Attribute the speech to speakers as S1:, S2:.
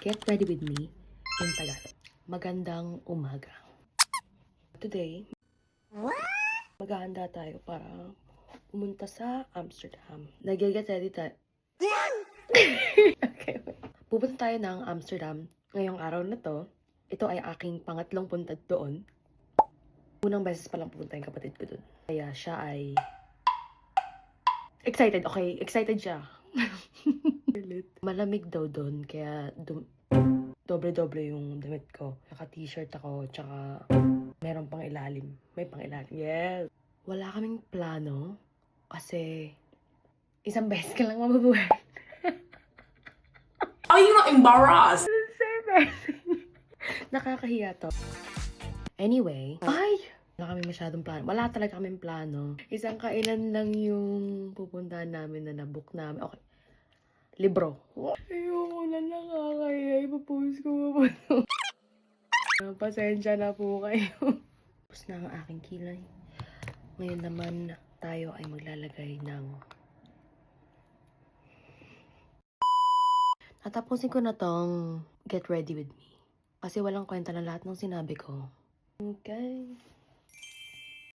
S1: Get ready with me in Tagalog. Magandang umaga. Today, maghahanda tayo para pumunta sa Amsterdam. Nag-get ready tayo. Okay. Pupunta tayo ng Amsterdam ngayong araw na to. Ito ay aking pangatlong punta doon. Unang beses palang pupunta yung kapatid ko doon. Kaya siya ay excited. Okay, excited siya. Malamig daw doon, kaya doble-doble yung damit ko. Naka-t-shirt ako, tsaka meron pang ilalim. May pang ilalim. Yes! Wala kaming plano kasi isang beses ka lang mabubuhay.
S2: Are you not embarrassed?
S1: Nakakahiya to. Anyway, wala kami masyadong plano. Wala talaga kaming plano. Isang kainan lang yung pupuntahan namin na nabook namin. Okay. Libro. Ayoko na, nakakahiya. Ipapost ko pa po. Pasensya na po kayo. Tapos na ang aking kilay. Ngayon naman tayo ay maglalagay ng... Natapusin ko na tong get ready with me. Kasi walang kwenta na lahat ng sinabi ko. Okay.